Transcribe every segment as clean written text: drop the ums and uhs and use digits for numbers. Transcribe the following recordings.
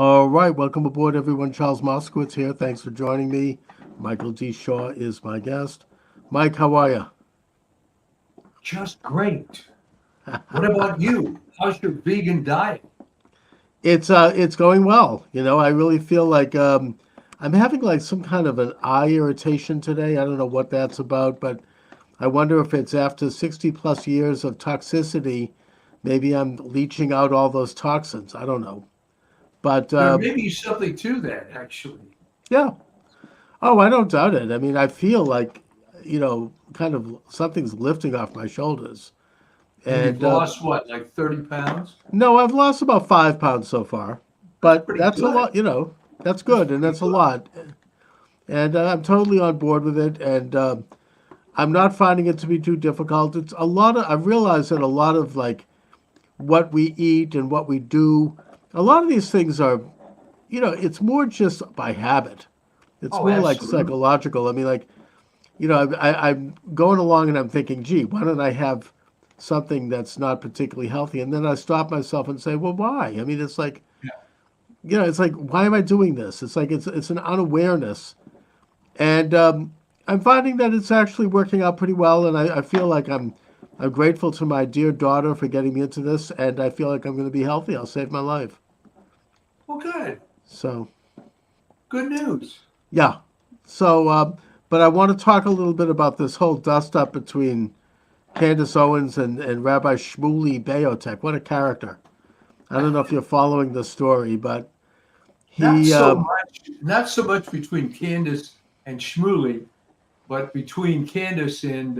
All right, welcome aboard, everyone. Charles Moscowitz here. Thanks for joining me. Michael D. Shaw is my guest. Mike, how are you? Just great. What about you? How's your vegan diet? It's going well. I really feel like I'm having like some kind of an eye irritation today. I don't know what that's about, but I wonder if it's after 60 plus years of toxicity. Maybe I'm leaching out all those toxins. I don't know, but There may be something to that, actually. yeah. Oh, I don't doubt it. I mean, I feel like kind of something's lifting off my shoulders. And you've And lost what, like 30 pounds? no, I've lost about 5 pounds so far, That's but pretty that's a good. lot. That's That's good, and pretty that's a good. lot. And I'm totally on board with it. And I'm not finding it to be too difficult. It's a lot of. I've realized that a lot of like what we eat and what we do, a lot of these things are, it's more just by habit. It's Oh, more like absolutely. psychological. I mean, like, I'm going along and I'm thinking, gee, why don't I have something that's not particularly healthy? And then I stop myself and say, well, why? I mean, it's like, Yeah. it's like, why am I doing this? It's like it's an unawareness, and I'm finding that it's actually working out pretty well. And I feel like I'm grateful to my dear daughter for getting me into this, and I feel like I'm going to be healthy. I'll save my life. Well, good. So Good news. yeah. So, but I want to talk a little bit about this whole dust up between Candace Owens and Rabbi Shmuley Beotek. What a character. I don't know if you're following the story, but Not he, so much, not so much between Candace and Shmuley, but between Candace and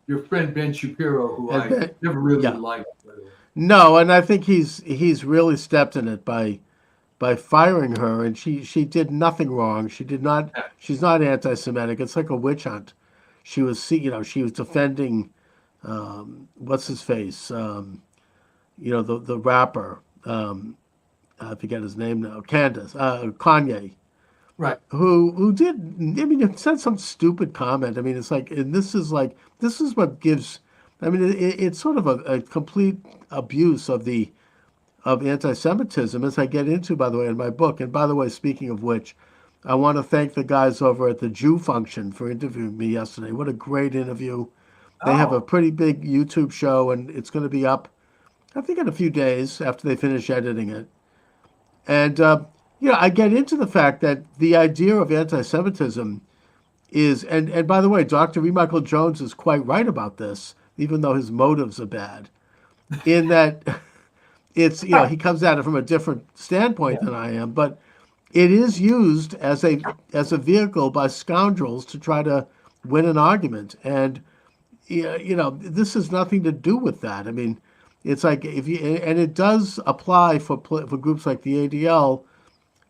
your friend Ben Shapiro, who and I Ben, never really yeah, liked, by the way. no, and I think he's really stepped in it by firing her, and she did nothing wrong. She did not. Yeah. She's not anti-Semitic. It's like a witch hunt. She was defending what's his face, the rapper. I forget his name now. Kanye, Right. who did. I mean, it said some stupid comment. I mean, it's like, and this is what gives. I mean, it's sort of a complete abuse of anti-Semitism, as I get into, by the way, in my book. And by the way, speaking of which, I want to thank the guys over at the Jew Function for interviewing me yesterday. What a great interview! They have a Oh, pretty big YouTube show, and it's going to be up, I think, in a few days after they finish editing it. And I get into the fact that the idea of anti-Semitism is, and by the way, Dr. E. Michael Jones is quite right about this, even though his motives are bad, in that it's he comes at it from a different standpoint yeah. than I am, but it is used as a vehicle by scoundrels to try to win an argument, and this has nothing to do with that. I mean, it's like if you and it does apply for groups like the ADL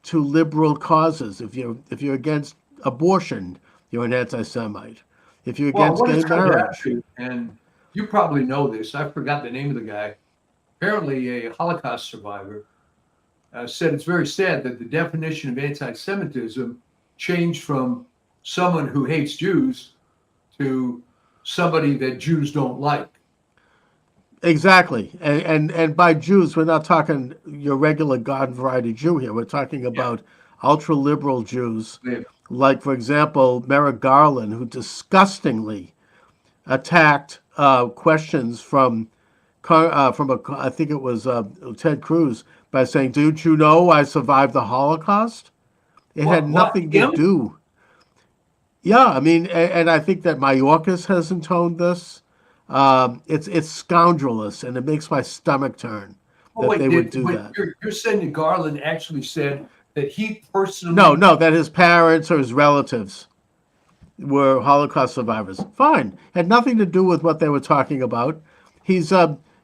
to liberal causes. If you're against abortion, you're an anti-Semite. If you're Well, against what gay it's come down marriage, to, and you probably know this, I forgot the name of the guy, apparently a Holocaust survivor, said it's very sad that the definition of anti Semitism changed from someone who hates Jews to somebody that Jews don't like. exactly. And by Jews, we're not talking your regular garden variety Jew here. We're talking Yeah. about ultra liberal Jews, Yeah. like, for example, Merrick Garland, who disgustingly attacked questions from I think it was Ted Cruz by saying, "Did you know I survived the Holocaust?" It had What? nothing to Him? do. Yeah, I mean, and I think that Mayorkas has intoned this. It's scoundrelous, and it makes my stomach turn Oh, that wait, they would did do but that. you're saying that Garland actually said that he No, personally. no, that his parents or his relatives were Holocaust survivors. Fine, had nothing to do with what they were talking about. He's,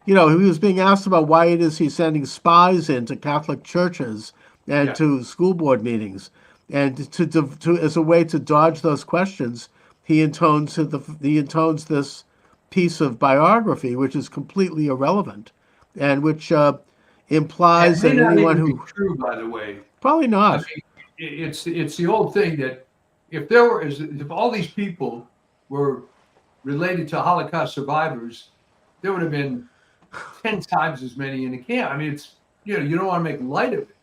he was being asked about why it is he's sending spies into Catholic churches and Yeah. to school board meetings, and to as a way to dodge those questions, he intones this piece of biography which is completely irrelevant, and which And implies may that not anyone even be who true, by the way. probably I not. mean, it's the old thing that if all these people were related to Holocaust survivors, there would have been 10 times as many in the camp. I mean, it's you don't want to make light of it.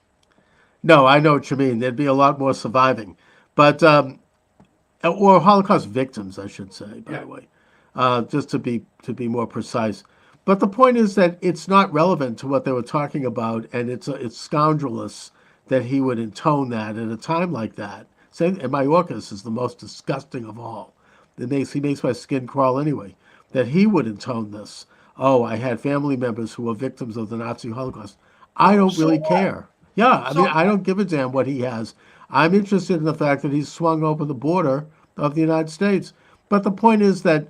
No, I know what you mean. There'd be a lot more surviving, but or Holocaust victims, I should say, by Yeah. the way, just to be more precise. But the point is that it's not relevant to what they were talking about, and it's scoundrelous that he would intone that at a time like that. Same, and Mayorkas is the most disgusting of all. He makes my skin crawl anyway. That he would intone this. Oh, I had family members who were victims of the Nazi Holocaust. I don't So really what? care. Yeah, I mean, So I don't give a damn what he has. I'm interested in the fact that he's swung open the border of the United States. But the point is that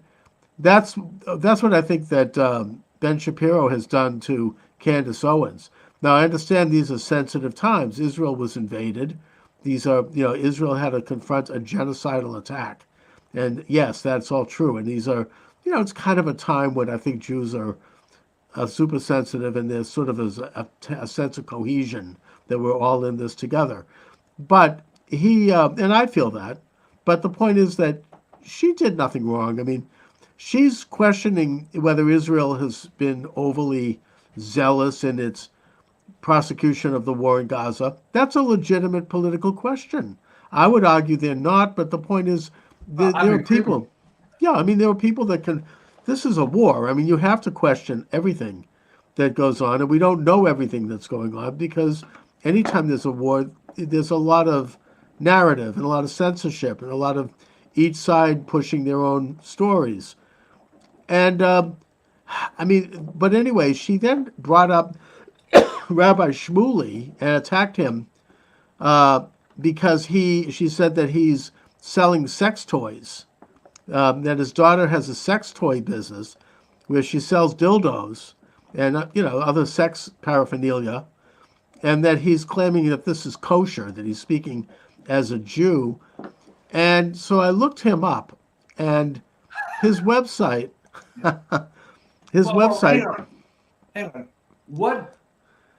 that's that's what I think that Ben Shapiro has done to Candace Owens. Now I understand these are sensitive times. Israel was invaded. These are, Israel had to confront a genocidal attack, and yes, that's all true. And these are, it's kind of a time when I think Jews are super sensitive, and there's sort of a sense of cohesion that we're all in this together. But and I feel that. But the point is that she did nothing wrong. I mean, she's questioning whether Israel has been overly zealous in its prosecution of the war in Gaza. That's a legitimate political question. I would argue they're not, but the point is I there would are agree with people. Yeah, I mean, there are people that can. This is a war. I mean, you have to question everything that goes on, and we don't know everything that's going on because anytime there's a war, there's a lot of narrative and a lot of censorship and a lot of each side pushing their own stories. And I mean, but anyway, she then brought up Rabbi Shmuley and attacked him uh, because she said that he's selling sex toys. That his daughter has a sex toy business where she sells dildos and other sex paraphernalia, and that he's claiming that this is kosher, that he's speaking as a Jew. And so I looked him up, and his website, his well, hang website. on, hang on. What?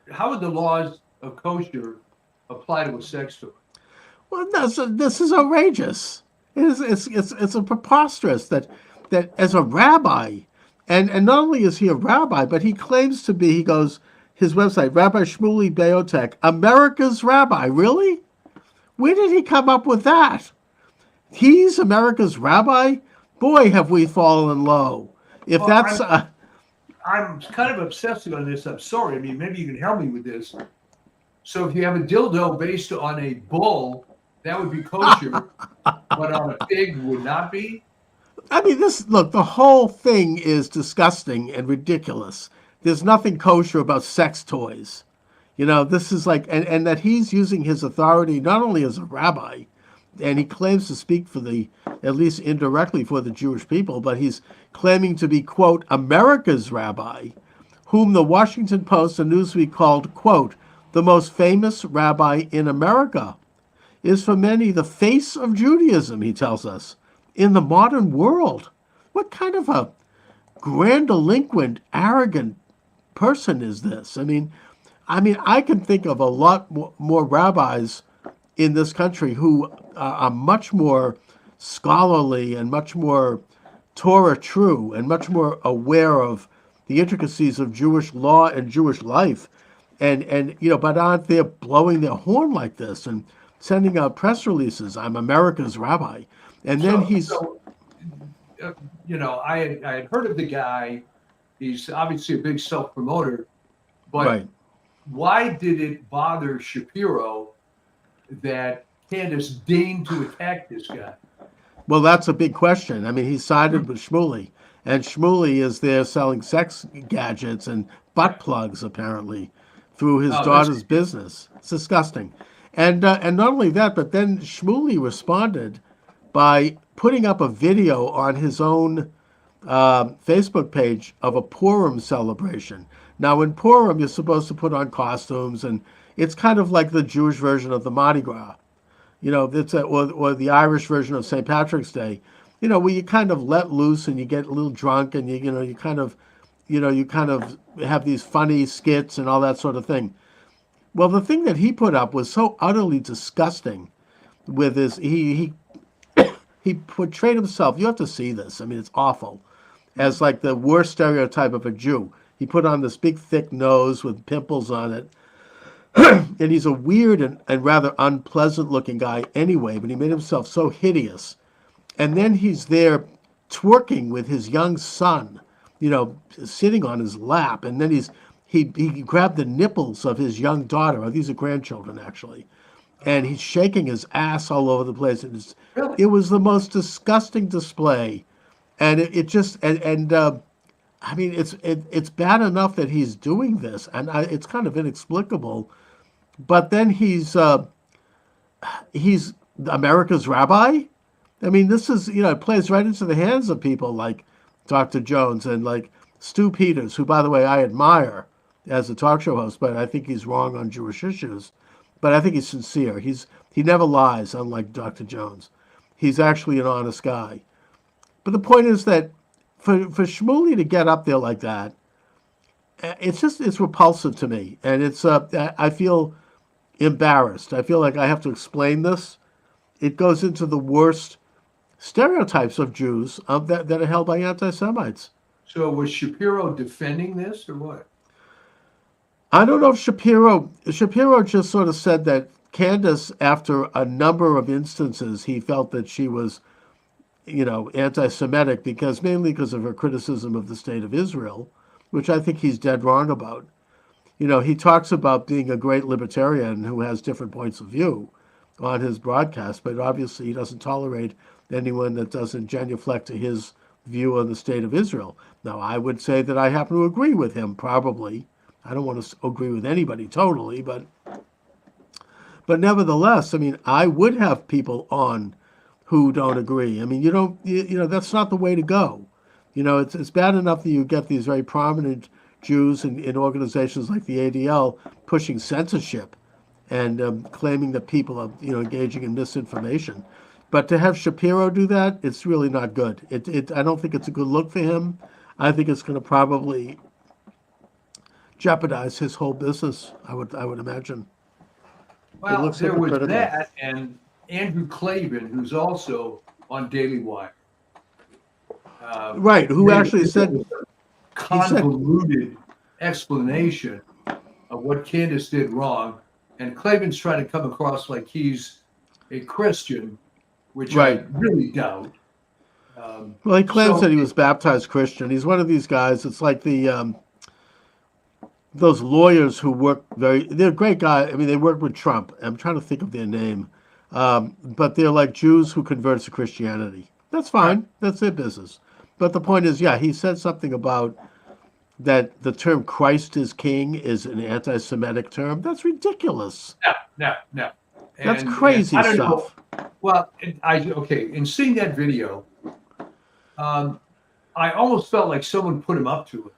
How would the laws of kosher apply to a sex toy? Well, no, this is outrageous. It's a preposterous that as a rabbi, and not only is he a rabbi, but he claims to be. He goes his website, Rabbi Shmuley Beotek, America's rabbi. Really? Where did he come up with that? He's America's rabbi? Boy, have we fallen low. If Well, that's I'm kind of obsessive on this. I'm sorry. I mean, maybe you can help me with this. So if you have a dildo based on a bull, that would be kosher, but on a pig would not be. I mean, look, the whole thing is disgusting and ridiculous. There's nothing kosher about sex toys. This is like, and that he's using his authority not only as a rabbi, and he claims to speak at least indirectly for the Jewish people, but he's claiming to be, quote, America's rabbi, whom the Washington Post and Newsweek called, quote, the most famous rabbi in America, is for many the face of Judaism, he tells us, in the modern world. What kind of a grandiloquent, arrogant person is this? I can think of a lot more rabbis in this country who are much more scholarly and much more Torah true and much more aware of the intricacies of Jewish law and Jewish life, and but aren't there blowing their horn like this and sending out press releases? I'm America's rabbi, and then I had heard of the guy. He's obviously a big self promoter, but right. why did it bother Shapiro that Candace deigned to attack this guy? Well, that's a big question. I mean, he sided with Shmuley, and Shmuley is there selling sex gadgets and butt plugs, apparently, through his daughter's business. It's disgusting. And not only that, but then Shmuley responded by putting up a video on his own Facebook page of a Purim celebration. Now, in Purim, you're supposed to put on costumes, and it's kind of like the Jewish version of the Mardi Gras. Or the Irish version of St. Patrick's Day, where you kind of let loose and you get a little drunk and you kind of have these funny skits and all that sort of thing. Well, the thing that he put up was so utterly disgusting. With his, he portrayed himself. You have to see this. I mean, it's awful, as like the worst stereotype of a Jew. He put on this big thick nose with pimples on it. and he's a weird and rather unpleasant looking guy anyway, but he made himself so hideous. And then he's there twerking with his young son, sitting on his lap. And then he grabbed the nipples of his young daughter. Oh, these are grandchildren, actually. And he's shaking his ass all over the place. Really? It was the most disgusting display. And it just, I mean, it's bad enough that he's doing this, and it's kind of inexplicable. But then he's America's rabbi. I mean, this is, it plays right into the hands of people like Dr. Jones and like Stu Peters, who, by the way, I admire as a talk show host, but I think he's wrong on Jewish issues. But I think he's sincere. He never lies, unlike Dr. Jones. He's actually an honest guy. But the point is that for Shmuley to get up there like that, it's repulsive to me, and I feel embarrassed. I feel like I have to explain this. It goes into the worst stereotypes of Jews that are held by anti-Semites. So was Shapiro defending this or what? I don't know if Shapiro just sort of said that Candace, after a number of instances, he felt that she was, anti-Semitic mainly because of her criticism of the state of Israel, which I think he's dead wrong about. He talks about being a great libertarian who has different points of view on his broadcast, but obviously he doesn't tolerate anyone that doesn't genuflect to his view on the state of Israel. Now, I would say that I happen to agree with him, probably. I don't want to agree with anybody totally, but nevertheless, I mean, I would have people on who don't agree. I mean, that's not the way to go. It's bad enough that you get these very prominent Jews in organizations like the ADL pushing censorship and claiming that people are, engaging in misinformation. But to have Shapiro do that, it's really not good. I don't think it's a good look for him. I think it's going to probably jeopardize his whole business, I would imagine. Well, there was that, and Andrew Klavan, who's also on Daily Wire. Right, who actually said convoluted explanation of what Candace did wrong, and Klavan's trying to come across like he's a Christian, which I really doubt. Well, he claims that he was baptized Christian. He's one of these guys. It's like those lawyers who work they're great guys. I mean, they work with Trump. I'm trying to think of their name. But they're like Jews who convert to Christianity. That's fine. That's their business. But the point is, he said something about that the term Christ is king is an anti-Semitic term. That's ridiculous. No. That's crazy I don't stuff. know. Well, in seeing that video, I almost felt like someone put him up to it.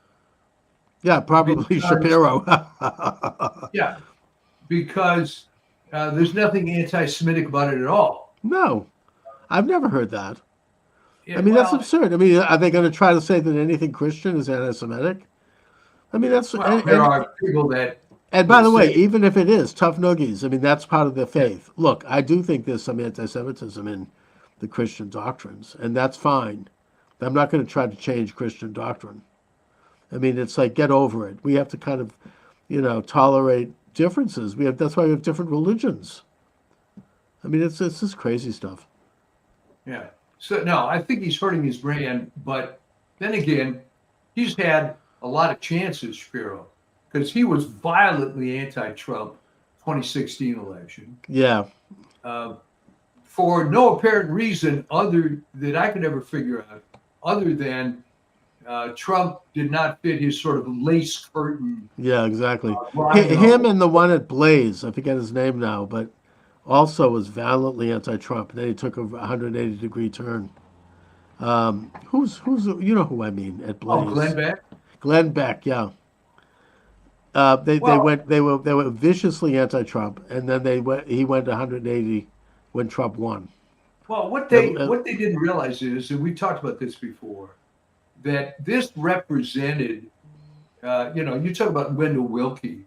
Yeah, probably Shapiro. Yeah, because there's nothing anti-Semitic about it at all. No, I've never heard that. Yeah, I mean, that's absurd. I mean, are they going to try to say that anything Christian is anti-Semitic? I mean, that's... there are people that... And by the way, even if it is, tough noogies, I mean, that's part of their faith. Look, I do think there's some anti-Semitism in the Christian doctrines, and that's fine. I'm not going to try to change Christian doctrine. I mean, it's like, get over it. We have to kind of, tolerate differences. That's why we have different religions. I mean, it's just crazy stuff. Yeah. So, no, I think he's hurting his brand. But then again, he's had a lot of chances, Shapiro, because he was violently anti-Trump 2016 election. Yeah. For no apparent reason that I could ever figure out, other than Trump did not fit his sort of lace curtain. Yeah, exactly. Him and the one at Blaze, I forget his name now, but also was violently anti-Trump. Then he took a 180-degree turn. Who's who I mean at Blaze? Oh, Glenn Beck. Glenn Beck, yeah. They were viciously anti-Trump, and then he went 180 when Trump won. Well, what they didn't realize is, and we talked about this before, that this represented, you talk about Wendell Willkie,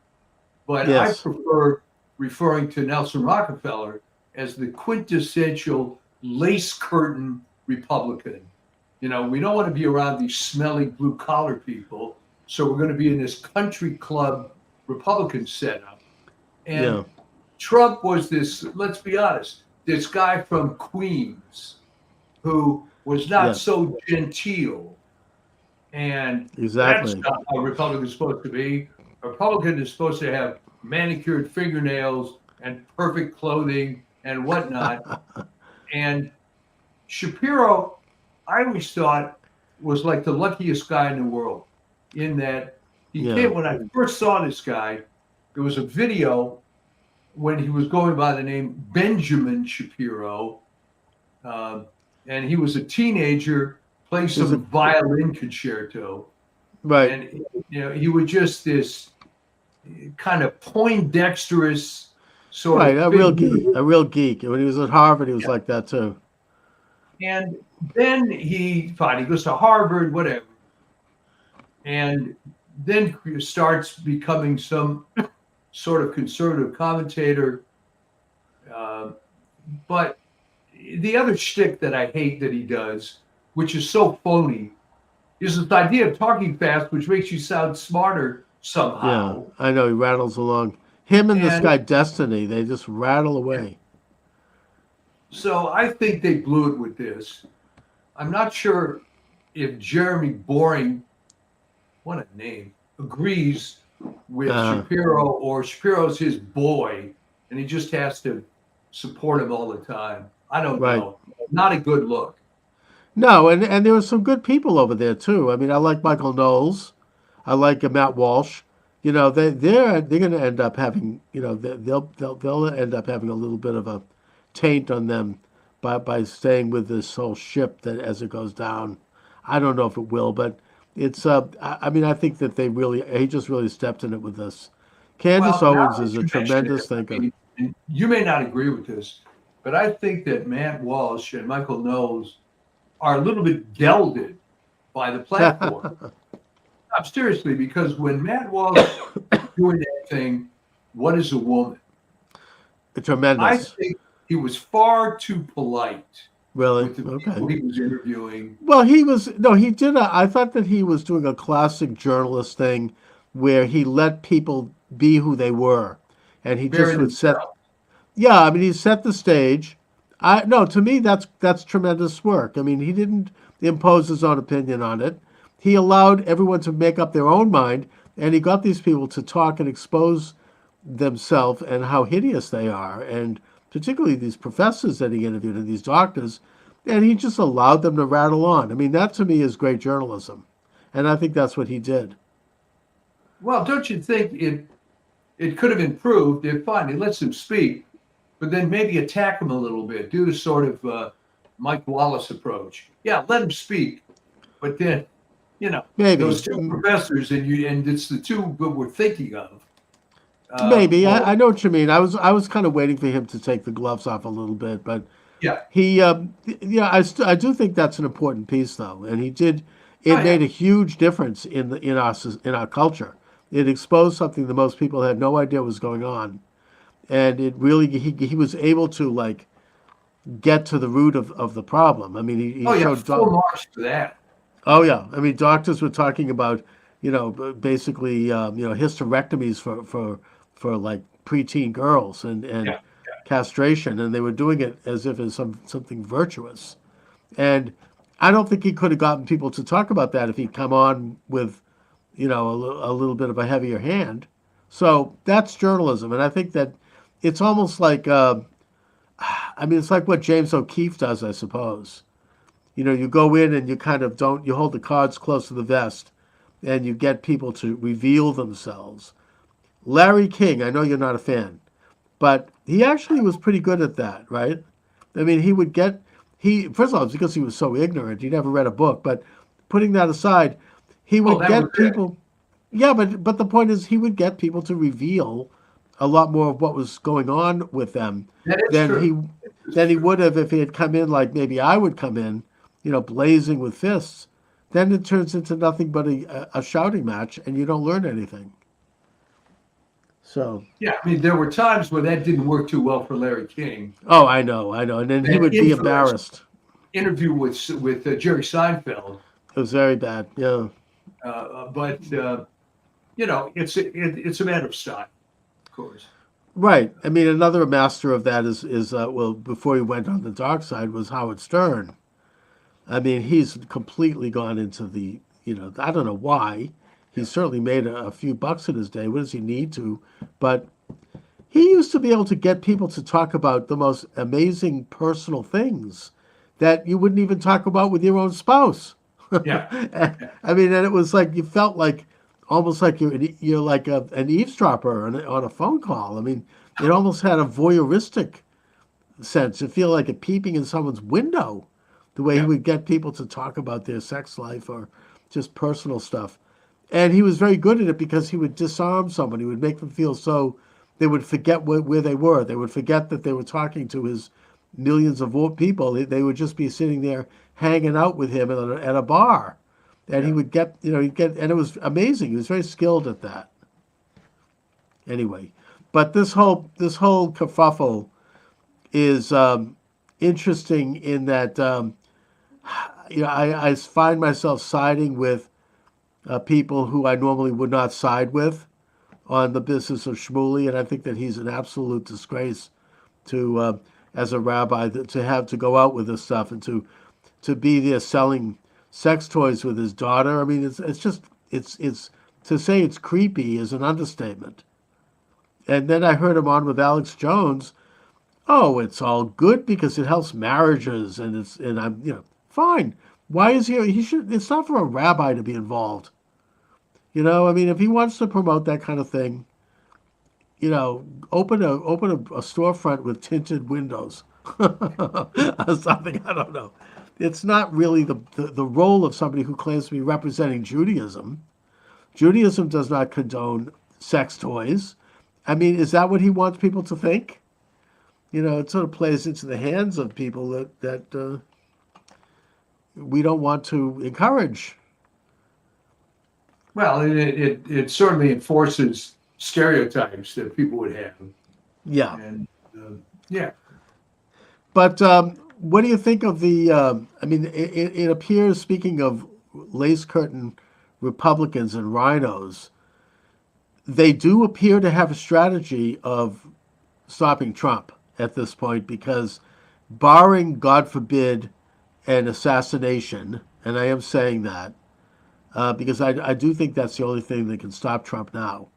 but yes. I prefer referring to Nelson Rockefeller as the quintessential lace curtain Republican. We don't want to be around these smelly blue collar people, so we're going to be in this country club Republican setup. And Yeah. Trump was this, let's be honest, this guy from Queens who was not Yes. so genteel. And that's Exactly. not how Republican is supposed to be. A Republican is supposed to have manicured fingernails and perfect clothing and whatnot. And Shapiro, I always thought, was like the luckiest guy in the world, in that he Yeah. came, when I first saw this guy, there was a video when he was going by the name Benjamin Shapiro, um, and he was a teenager, playing Is it some violin concerto, right? and he was just this kind of poindexterous sort Right. of figure. A real geek. When he was at Harvard, he was Yeah. like that too. And then he goes to Harvard, whatever, and then starts becoming some sort of conservative commentator. Uh, but the other shtick that I hate that he does, which is so phony, is this idea of talking fast, which makes you sound smarter Yeah. somehow. I know he rattles along. Him and this And guy Destiny, they just rattle away. so I think they blew it with this. I'm not sure if Jeremy Boring, what a name, agrees with Uh, Shapiro, or Shapiro's his boy, and he just has to support him all the time. I don't right. know. Not a good look. No, and there were some good people over there too. I mean, I like Michael Knowles. I like Matt Walsh. You know, they're going to end up having, they'll end up having a little bit of a taint on them by staying with this whole ship that as it goes down. I don't know if it will, but it's I mean, I think that he just really stepped in it with this. Candace Well, now Owens that is a you mention tremendous it, I thinker. mean, and you may not agree with this, but I think that Matt Walsh and Michael Knowles are a little bit gelded by the platform. I'm seriously, because when Matt Walsh was doing that thing, What is a Woman? I Tremendous. think he was far too polite Really? with the Okay. people he was interviewing. Well, he was no, he did. I thought that he was doing a classic journalist thing, where he let people be who they were, and he Very just would set. themselves. Yeah, I mean, he set the stage. I no, to me, that's tremendous work. I mean, he didn't impose his own opinion on it. He allowed everyone to make up their own mind, and he got these people to talk and expose themselves and how hideous they are, and particularly these professors that he interviewed and these doctors, and he just allowed them to rattle on. I mean, that to me is great journalism, and I think that's what he did. Well, don't you think it could have improved if, fine, he lets him speak, but then maybe attack him a little bit, do the sort of Mike Wallace approach. Yeah, let him speak, but then, Maybe, those two professors, and it's the two that we're thinking of. maybe Well, I know what you mean. I was kind of waiting for him to take the gloves off a little bit, but yeah, he, yeah, I do think that's an important piece though, and he did. oh It yeah. made a huge difference in our culture. It exposed something that most people had no idea was going on, and it really he was able to like get to the root of the problem. I mean, he Oh yeah, showed. full marks for that. Oh yeah, I mean, doctors were talking about, basically, hysterectomies for like preteen girls and Yeah, castration, and they were doing it as if it's something virtuous. And I don't think he could have gotten people to talk about that if he'd come on with, a little bit of a heavier hand. So that's journalism, and I think that it's almost like, I mean, it's like what James O'Keefe does, I suppose. You go in and you kind of don't, you hold the cards close to the vest and you get people to reveal themselves. Larry King, I know you're not a fan, but he actually was pretty good at that, right? I mean, first of all, it's because he was so ignorant. He never read a book, but putting that aside, he well, would that was get it. people, yeah, but the point is he would get people to reveal a lot more of what was going on with them That is than true. he than he would have if he had come in like maybe I would come in, blazing with fists. Then it turns into nothing but a shouting match, and you don't learn anything. So, Yeah, I mean, there were times where that didn't work too well for Larry King. oh, I know, and then he That would be infamous embarrassed. interview with Jerry Seinfeld, It was very bad. Yeah, but it's a matter of style, of course. Right. I mean, another master of that is well, before he went on the dark side was Howard Stern. I mean, he's completely gone into the, I don't know why. He certainly made a few bucks in his day. What does he need to? But he used to be able to get people to talk about the most amazing personal things that you wouldn't even talk about with your own spouse. Yeah. I mean, and it was like you felt like almost like you're like an eavesdropper on a phone call. I mean, it almost had a voyeuristic sense. You feel like a peeping in someone's window, the way he Yeah. would get people to talk about their sex life or just personal stuff. And he was very good at it because he would disarm someone. He would make them feel so they would forget where they were. They would forget that they were talking to his millions of people. They would just be sitting there hanging out with him at a bar. And he Yeah. would get, and it was amazing. He was very skilled at that. Anyway, but this whole kerfuffle is interesting in that I find myself siding with people who I normally would not side with on the business of Shmuley, and I think that he's an absolute disgrace to as a rabbi to have to go out with this stuff and to be there selling sex toys with his daughter. I mean, it's just it's to say it's creepy is an understatement. And then I heard him on with Alex Jones. Oh, it's all good because it helps marriages, and I'm fine. Why is he? He should. It's not for a rabbi to be involved. I mean, if he wants to promote that kind of thing, open a storefront with tinted windows or something. I don't know. It's not really the role of somebody who claims to be representing Judaism. Judaism does not condone sex toys. I mean, is that what he wants people to think? It sort of plays into the hands of people that we don't want to encourage. Well, it certainly enforces stereotypes that people would have. Yeah. And yeah. But what do you think of the? I mean, it appears, speaking of lace curtain Republicans and rhinos, they do appear to have a strategy of stopping Trump at this point because, barring, God forbid, an assassination, and I am saying that because I do think that's the only thing that can stop Trump now.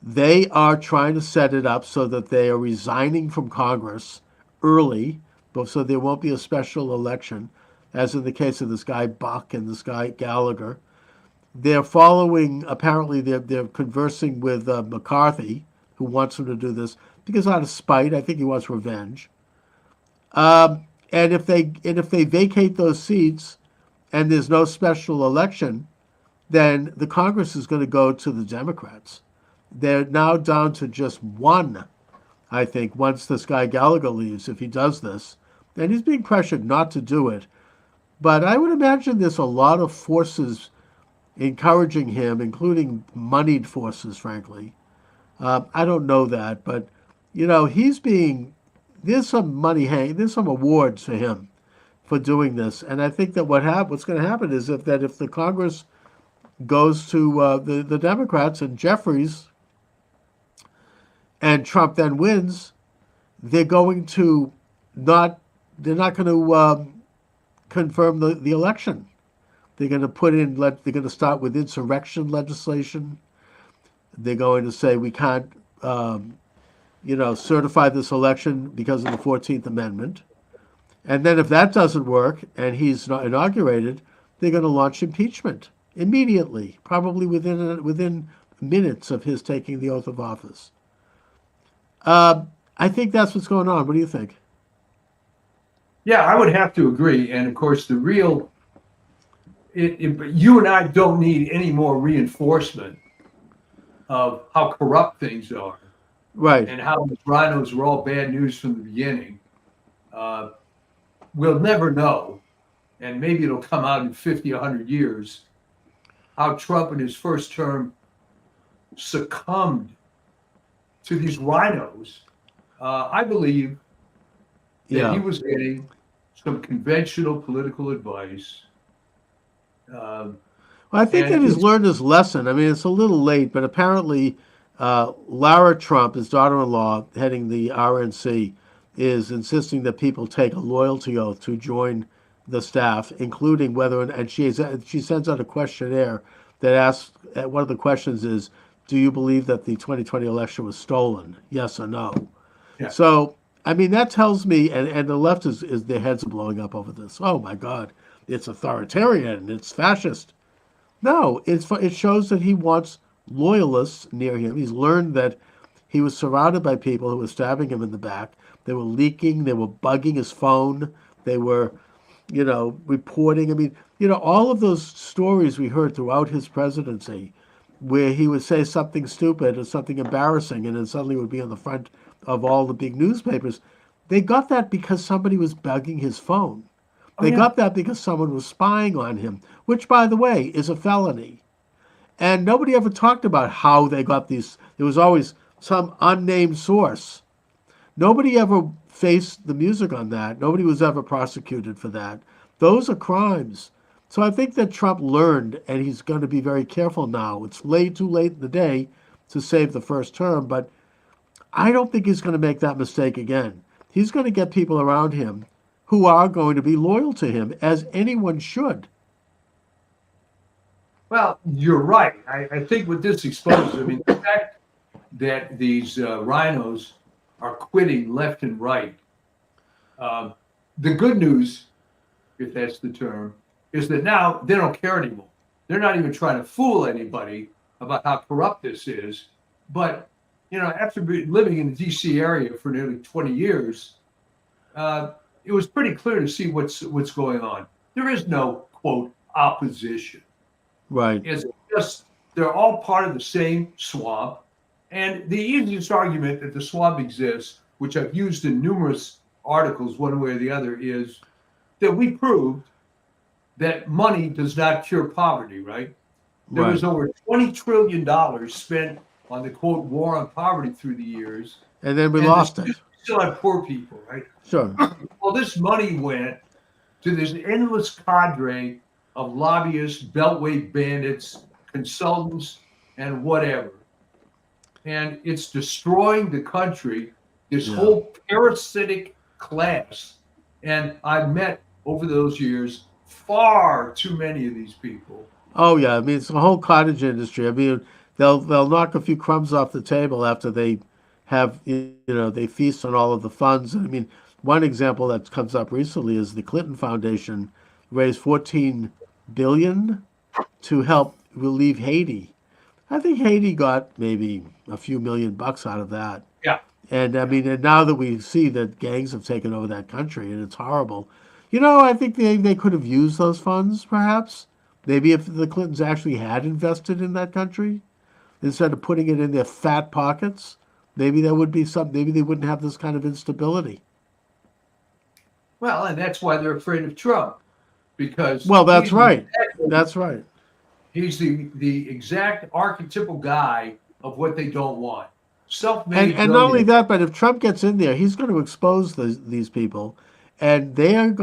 They are trying to set it up so that they are resigning from Congress early, but so there won't be a special election, as in the case of this guy Buck and this guy Gallagher. They're following, apparently, they're conversing with McCarthy, who wants him to do this because out of spite. I think he wants revenge. And if they vacate those seats, and there's no special election, then the Congress is going to go to the Democrats. They're now down to just one, I think, once this guy Gallagher leaves, if he does this. And he's being pressured not to do it. But I would imagine there's a lot of forces encouraging him, including moneyed forces, frankly. I don't know that, but, there's some money there's some awards for him for doing this. And I think that what's going to happen is if the Congress goes to the Democrats and Jeffries, and Trump then wins, they're not going to confirm the election. They're going to start with insurrection legislation. They're going to say we can't, certify this election because of the 14th Amendment. And then if that doesn't work and he's not inaugurated, they're going to launch impeachment immediately, probably within minutes of his taking the oath of office. I think that's what's going on. What do you think? Yeah, I would have to agree. And of course, you and I don't need any more reinforcement of how corrupt things are. Right. And how the rhinos were all bad news from the beginning. We'll never know, and maybe it'll come out in 50, 100 years, how Trump in his first term succumbed to these rhinos. I believe that he was getting some conventional political advice. Well, I think that he's learned his lesson. I mean, it's a little late, but apparently Lara Trump, his daughter-in-law, heading the RNC, is insisting that people take a loyalty oath to join the staff, including whether, and she sends out a questionnaire that asks, one of the questions is, do you believe that the 2020 election was stolen? Yes or no? Yeah. So, I mean, that tells me, and the left is their heads are blowing up over this. Oh my God, it's authoritarian, it's fascist. No, it shows that he wants loyalists near him. He's learned that he was surrounded by people who were stabbing him in the back. They were leaking. They were bugging his phone. They were, reporting. I mean, all of those stories we heard throughout his presidency, where he would say something stupid or something embarrassing, and then suddenly would be on the front of all the big newspapers. They got that because somebody was bugging his phone. They got that because someone was spying on him, which, by the way, is a felony. And nobody ever talked about how they got these. There was always some unnamed source. Nobody ever faced the music on that. Nobody was ever prosecuted for that. Those are crimes. So I think that Trump learned, and he's going to be very careful now. It's too late in the day to save the first term, but I don't think he's going to make that mistake again. He's going to get people around him who are going to be loyal to him, as anyone should. Well, you're right. I think what this exposes, I mean, the fact that these rhinos are quitting left and right. The good news, if that's the term, is that now they don't care anymore. They're not even trying to fool anybody about how corrupt this is. But, after living in the D.C. area for nearly 20 years, it was pretty clear to see what's going on. There is no, quote, opposition. Right. It's just they're all part of the same swamp. And the easiest argument that the swamp exists, which I've used in numerous articles one way or the other, is that we proved that money does not cure poverty, right? There was over $20 trillion spent on the, quote, war on poverty through the years. And then we lost it. Still have poor people, right? Sure. Well, this money went to this endless cadre of lobbyists, beltway bandits, consultants, and whatever. And it's destroying the country, this whole parasitic class. And I've met over those years far too many of these people. Oh yeah, I mean it's the whole cottage industry. I mean they'll knock a few crumbs off the table after they have they feast on all of the funds. I mean, one example that comes up recently is the Clinton Foundation raised $14 billion to help relieve Haiti. I think Haiti got maybe a few $1,000,000 out of that. Yeah. And I mean, and now that we see that gangs have taken over that country and it's horrible, I think they could have used those funds perhaps. Maybe if the Clintons actually had invested in that country instead of putting it in their fat pockets. Maybe there would be maybe they wouldn't have this kind of instability. Well, and that's why they're afraid of Trump, because that's right. That's right. He's the exact archetypal guy of what they don't want. Self-made. And not only that, but if Trump gets in there, he's going to expose these people, and they're not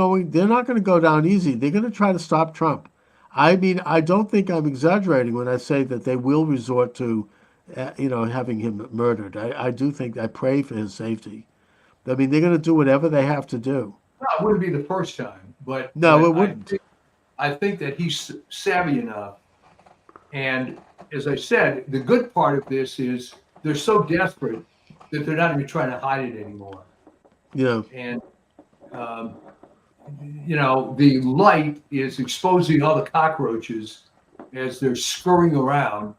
going to go down easy. They're going to try to stop Trump. I mean, I don't think I'm exaggerating when I say that they will resort to having him murdered. I pray for his safety. I mean, they're going to do whatever they have to do. Well, it wouldn't be the first time, but no, it wouldn't. I think that he's savvy enough. And as I said, the good part of this is they're so desperate that they're not even trying to hide it anymore. Yeah. And, the light is exposing all the cockroaches as they're scurrying around.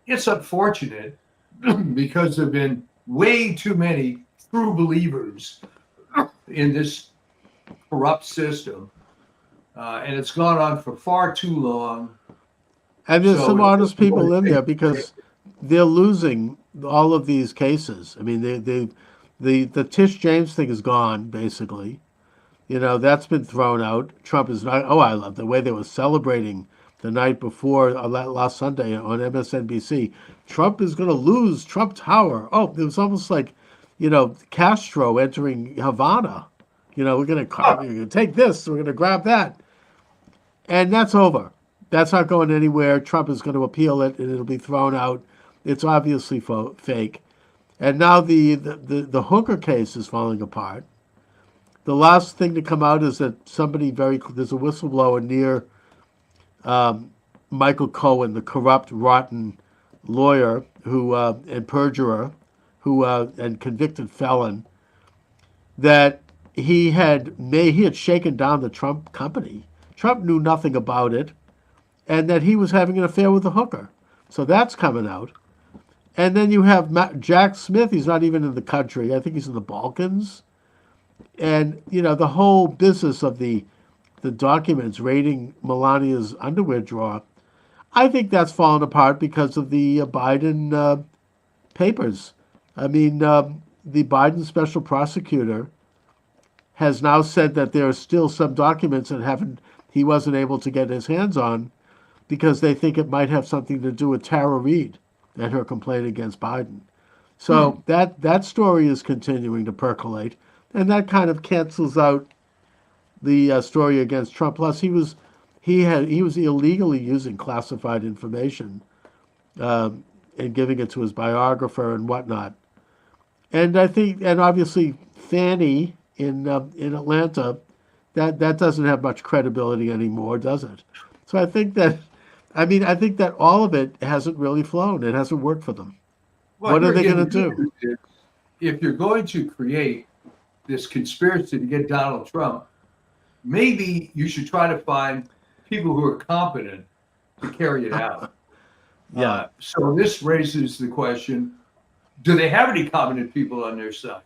It's unfortunate because there have been way too many true believers in this corrupt system. And it's gone on for far too long. And there's some honest people in there because they're losing all of these cases. I mean, the Tish James thing is gone, basically. That's been thrown out. Trump is not. Oh, I love the way they were celebrating the night before last Sunday on MSNBC. Trump is going to lose Trump Tower. Oh, it was almost like, Castro entering Havana. We're going to take this. We're going to grab that. And that's over. That's not going anywhere. Trump is going to appeal it, and it'll be thrown out. It's obviously fake. And now the hooker case is falling apart. The last thing to come out is that there's a whistleblower near Michael Cohen, the corrupt, rotten lawyer and perjurer, and convicted felon, that he had shaken down the Trump company. Trump knew nothing about it, and that he was having an affair with a hooker. So that's coming out. And then you have Jack Smith. He's not even in the country. I think he's in the Balkans. And, the whole business of the documents raiding Melania's underwear drawer, I think that's fallen apart because of the Biden papers. I mean, the Biden special prosecutor has now said that there are still some documents that he wasn't able to get his hands on because they think it might have something to do with Tara Reade and her complaint against Biden. So that story is continuing to percolate, and that kind of cancels out the story against Trump. Plus, he was illegally using classified information and giving it to his biographer and whatnot. And obviously Fannie in Atlanta, that doesn't have much credibility anymore, does it? So I think that all of it hasn't really flown. It hasn't worked for them. Well, what are they going to do? If you're going to create this conspiracy to get Donald Trump, maybe you should try to find people who are competent to carry it out. Yeah. So this raises the question, do they have any competent people on their side?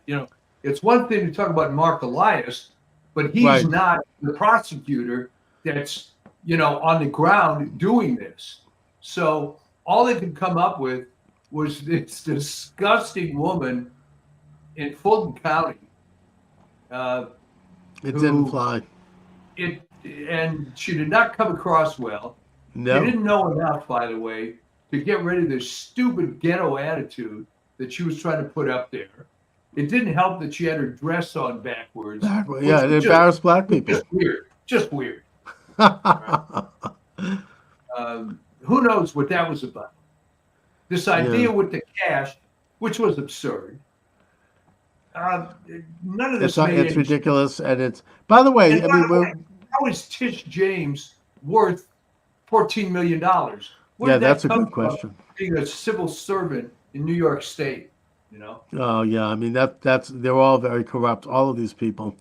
It's one thing to talk about Mark Elias, but he's not the prosecutor that's, on the ground doing this. So all they could come up with was this disgusting woman in Fulton County. It didn't fly. And she did not come across well. No. She didn't know enough, by the way, to get rid of this stupid ghetto attitude that she was trying to put up there. It didn't help that she had her dress on backwards. Yeah, it embarrassed black people. Just weird. Who knows what that was about? This idea with the cash, which was absurd. None of this. It's ridiculous, and it's. By the way, how is Tish James worth $14 million? That's a good question. Being a civil servant in New York State, Oh yeah, I mean they're all very corrupt, all of these people.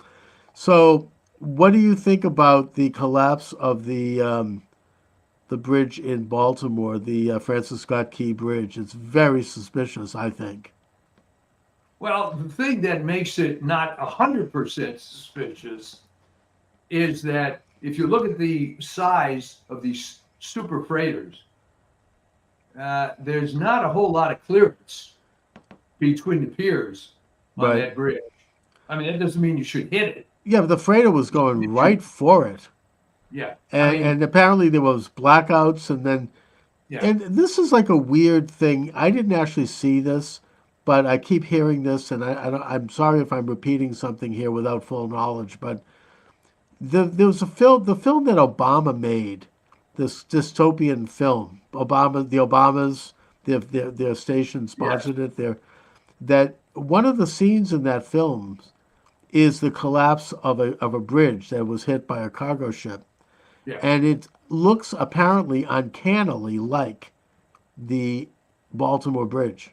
So, what do you think about the collapse of the bridge in Baltimore, the Francis Scott Key Bridge? It's very suspicious, I think. Well, the thing that makes it not 100% suspicious is that if you look at the size of these super freighters, there's not a whole lot of clearance between the piers on that bridge. I mean, that doesn't mean you should hit it. Yeah, but the freighter was going right for it. Yeah. And apparently there was blackouts, and then, and this is like a weird thing. I didn't actually see this, but I keep hearing this, and I'm sorry if I'm repeating something here without full knowledge, but there was the film that Obama made, this dystopian film. The Obamas, their station sponsored it. That one of the scenes in that film is the collapse of a bridge that was hit by a cargo ship. Yeah. And it looks apparently uncannily like the Baltimore Bridge.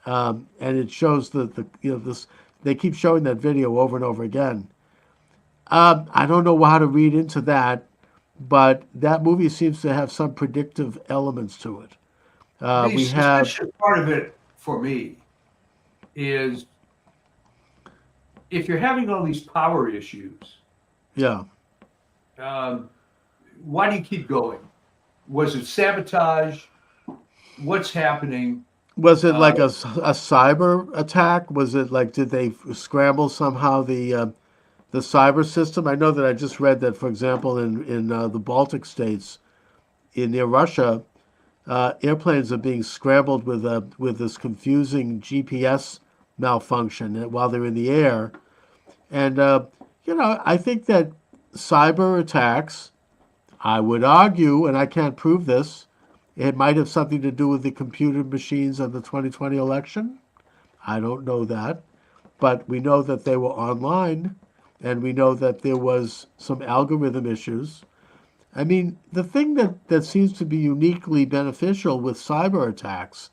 And it shows this. They keep showing that video over and over again. I don't know how to read into that, but that movie seems to have some predictive elements to it. The suspicious part of it for me is if you're having all these power issues. Yeah. Why do you keep going? Was it sabotage? What's happening? Was it like a cyber attack? Was it like, did they scramble somehow the cyber system? I know that I just read that, for example, in the Baltic states, near Russia, airplanes are being scrambled with this confusing GPS malfunction while they're in the air. And, I think that cyber attacks, I would argue, and I can't prove this, It might have something to do with the computer machines of the 2020 election. I don't know that. But we know that they were online, and we know that there was some algorithm issues. I mean, the thing that seems to be uniquely beneficial with cyber attacks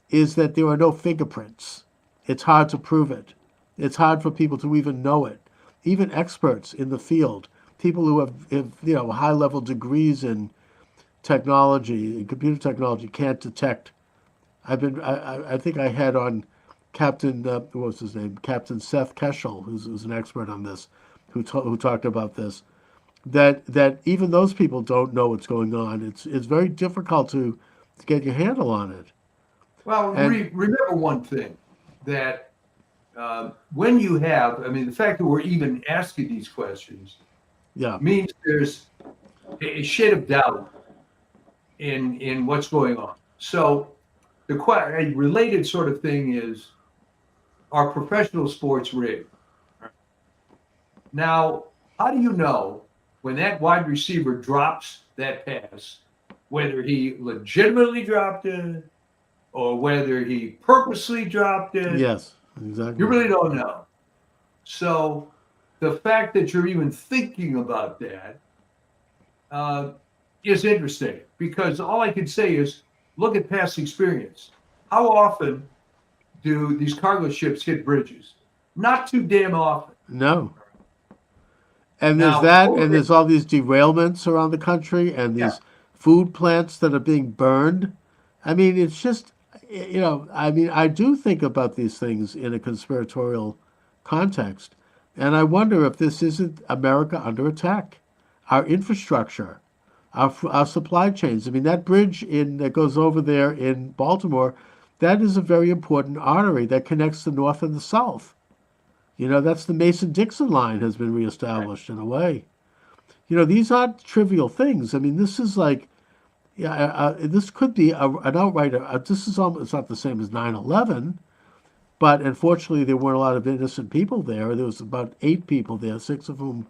is that there are no fingerprints. It's hard to prove it. It's hard for people to even know it. Even experts in the field, people who have high-level degrees in technology, in computer technology, can't detect. I think I had on Captain, what was his name? Captain Seth Keschel, who's an expert on this, who talked about this. That even those people don't know what's going on. It's very difficult to get your handle on it. Well, And remember one thing, that when you have, I mean, the fact that we're even asking these questions yeah, means there's a shade of doubt in what's going on. So a related sort of thing is, are professional sports rigged? Now, how do you know when that wide receiver drops that pass, whether he legitimately dropped it or whether he purposely dropped it? yes, You exactly. really don't know. So the fact that you're even thinking about that is interesting, because all I can say is look at past experience. How often do these cargo ships hit bridges? Not too damn often. No. And there's Now, that, and there's all these derailments around the country, and yeah, these food plants that are being burned. I mean, it's just, I mean, I do think about these things in a conspiratorial context. And I wonder if this isn't America under attack. Our infrastructure, our supply chains. I mean, that bridge that goes over there in Baltimore, that is a very important artery that connects the North and the South. That's the Mason-Dixon line has been reestablished in a way. These aren't trivial things. I mean, this is like, yeah, this could be an outright, this is almost, it's not the same as 9/11, but unfortunately there weren't a lot of innocent people there. There was about 8 people there, 6 of whom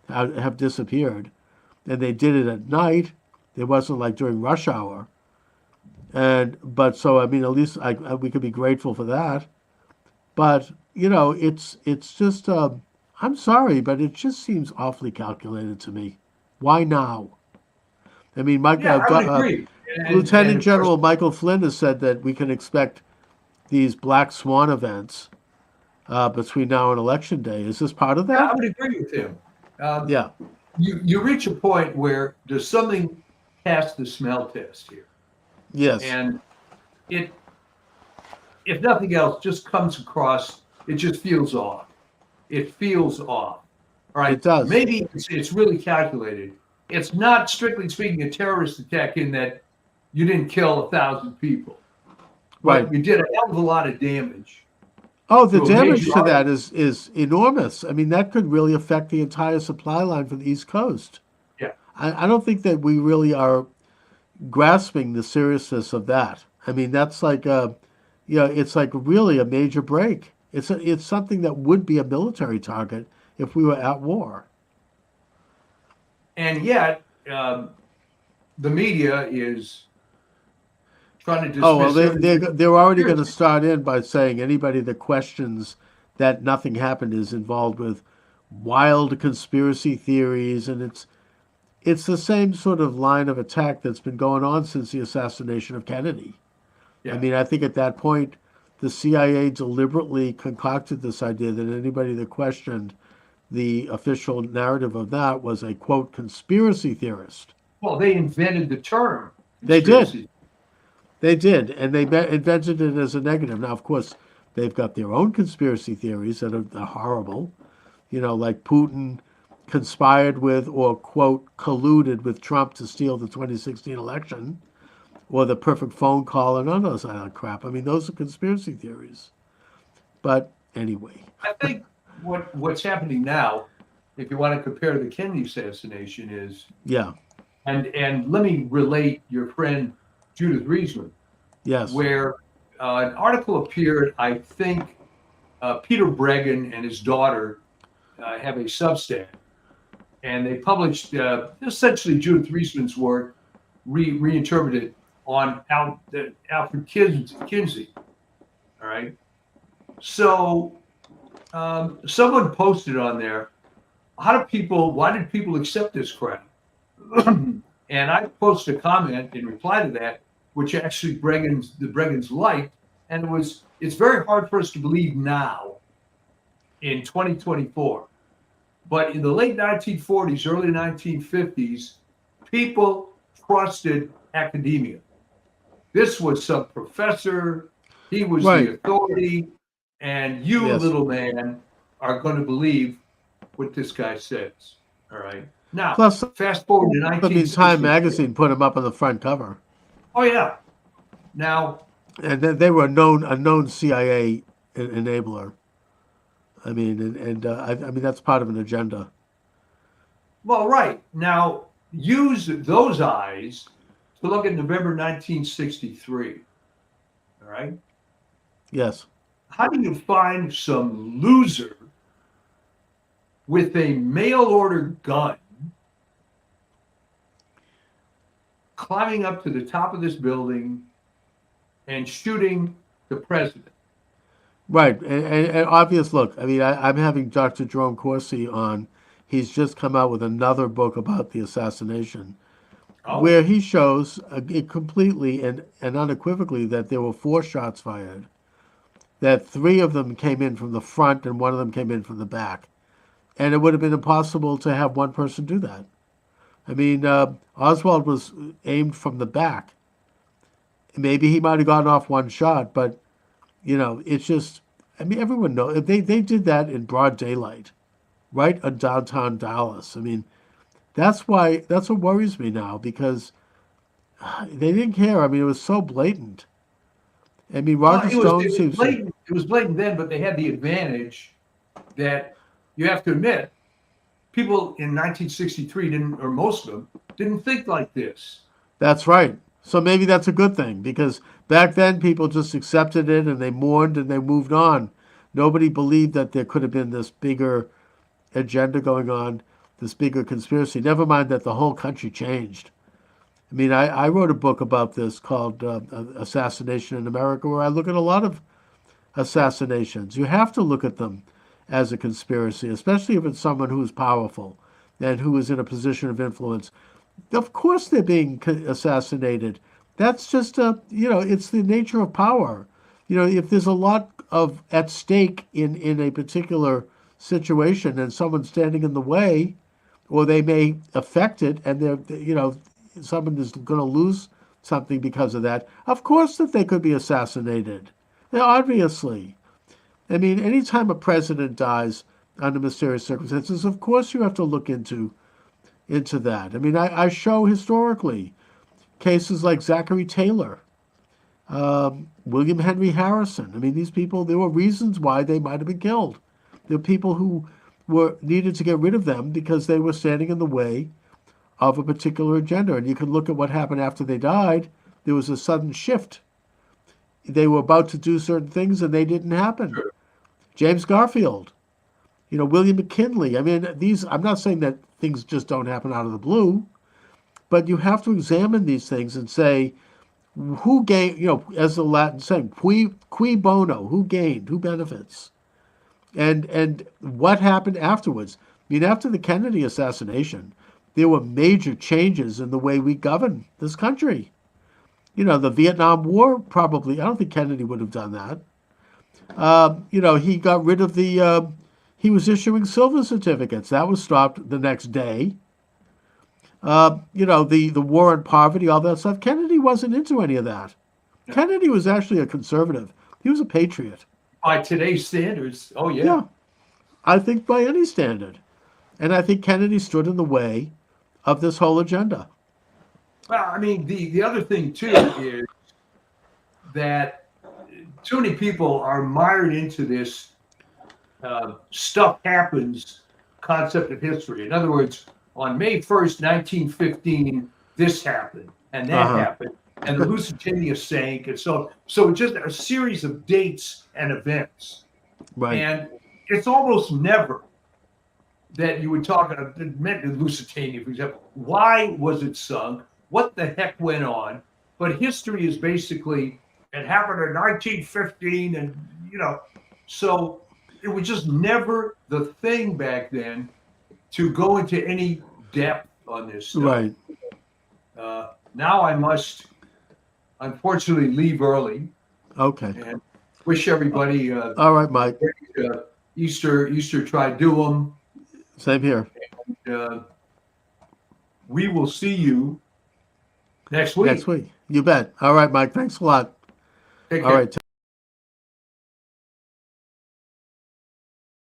have disappeared. And they did it at night. It wasn't like during rush hour. But so, I mean, at least we could be grateful for that. But it's just I'm sorry, but it just seems awfully calculated to me. Why now? I mean, yeah, I would agree. And Lieutenant of course, General Michael Flynn has said that we can expect these black swan events between now and election day. Is this part of yeah, I that? would agree with him. Um, Yeah. you reach a point where there's something past the smell test here, Yes. and it, if nothing else, just comes across. It just feels off. It feels off. All It right, does. maybe it's really calculated. It's not, strictly speaking, a terrorist attack in that you didn't kill 1,000 people, Right. but you did a hell of a lot of damage Oh, the to a damage major to artery. that is enormous. I mean, that could really affect the entire supply line for the East Coast. Yeah, I don't think that we really are grasping the seriousness of that. I mean, that's like it's like really a major break. It's something that would be a military target if we were at war. and yet the media is trying to Oh well, dismiss everything. they're already going to Seriously. start in by saying anybody that questions that nothing happened is involved with wild conspiracy theories, and it's the same sort of line of attack that's been going on since the assassination of Kennedy. I Yeah. mean, I think at that point, the CIA deliberately concocted this idea that anybody that questioned the official narrative of that was a quote conspiracy theorist. Well, they invented the term They did. conspiracy. They did. And they invented it as a negative. Now, of course, they've got their own conspiracy theories that are horrible, like Putin conspired with or, quote, colluded with Trump to steal the 2016 election, or the perfect phone call and all those other crap. I mean, those are conspiracy theories. But anyway, I think what's happening now, if you want to compare the Kennedy assassination, is, yeah, and let me relate your friend Judith Reisman, yes, where an article appeared. I think Peter Bregan and his daughter have a Substack, and they published essentially Judith Reisman's work, reinterpreted on Alfred Kinsey. All right. So someone posted on there, why did people accept this crap? And I posted a comment in reply to that, which actually the Bregans liked, and it's very hard for us to believe now in 2024. But in the late 1940s, early 1950s, people trusted academia. This was some professor, he was the authority, and you, little man, are going to believe what this guy says. All right. Now, Plus, fast forward to 1960. Time magazine put him up on the front cover. Oh yeah. Now, and they were a known CIA enabler. I mean, I mean that's part of an agenda. Well, right. Now, use those eyes to look at November 1963. All right. Yes. How do you find some loser with a mail order gun climbing up to the top of this building and shooting the president? Right. And obvious, look, I mean, I'm having Dr. Jerome Corsi on. He's just come out with another book about the assassination, where he shows completely and unequivocally that there were 4 shots fired, that 3 of them came in from the front and 1 of them came in from the back. And it would have been impossible to have one person do that. I mean, Oswald was aimed from the back. Maybe he might have gotten off 1 shot, but, you know, it's just, I mean, everyone knows. They did that in broad daylight, right in downtown Dallas. I mean, that's what worries me now, because they didn't care. I mean, it was so blatant. I mean, Roger Stone seems blatant. It was blatant then, but they had the advantage that you have to admit, people in 1963 didn't, or most of them, didn't think like this. That's right. So maybe that's a good thing, because back then people just accepted it and they mourned and they moved on. Nobody believed that there could have been this bigger agenda going on, this bigger conspiracy. Never mind that the whole country changed. I mean, I wrote a book about this called Assassination in America, where I look at a lot of assassinations. You have to look at them as a conspiracy, especially if it's someone who's powerful and who is in a position of influence. Of course they're being assassinated. That's just it's the nature of power. You know, if there's a lot of at stake in a particular situation and someone's standing in the way, or they may affect it, and someone is going to lose something because of that, of course that they could be assassinated. Now, obviously. I mean, anytime a president dies under mysterious circumstances, of course you have to look into that. I mean, I show historically cases like Zachary Taylor, William Henry Harrison. I mean, these people, there were reasons why they might have been killed. There were people who needed to get rid of them because they were standing in the way of a particular agenda. And you can look at what happened after they died. There was a sudden shift. They were about to do certain things and they didn't happen. Sure. James Garfield, William McKinley. I mean, I'm not saying that things just don't happen out of the blue, but you have to examine these things and say, who gained, as the Latin saying, cui bono, who gained, who benefits? And what happened afterwards? I mean, after the Kennedy assassination, there were major changes in the way we govern this country. The Vietnam War probably, I don't think Kennedy would have done that. He got rid of he was issuing silver certificates. That was stopped the next day. The war on poverty, all that stuff. Kennedy wasn't into any of that. Yeah. Kennedy was actually a conservative. He was a patriot. By today's standards, oh yeah. Yeah, I think by any standard. And I think Kennedy stood in the way of this whole agenda. Well, I mean, the other thing, too, is that too many people are mired into this stuff happens concept of history. In other words, on May 1st, 1915, this happened, and that happened, and the Lusitania sank, and so just a series of dates and events. Right. And it's almost never that you would talk about the Lusitania, for example. Why was it sunk? What the heck went on? but history is basically it happened in 1915, and so it was just never the thing back then to go into any depth on this stuff. Right. Now I must unfortunately leave early Okay. and wish everybody All right, Mike. Easter Triduum. Same here. We will see you next week. Next week. You bet. All right, Mike. Thanks a lot. Take All care. right.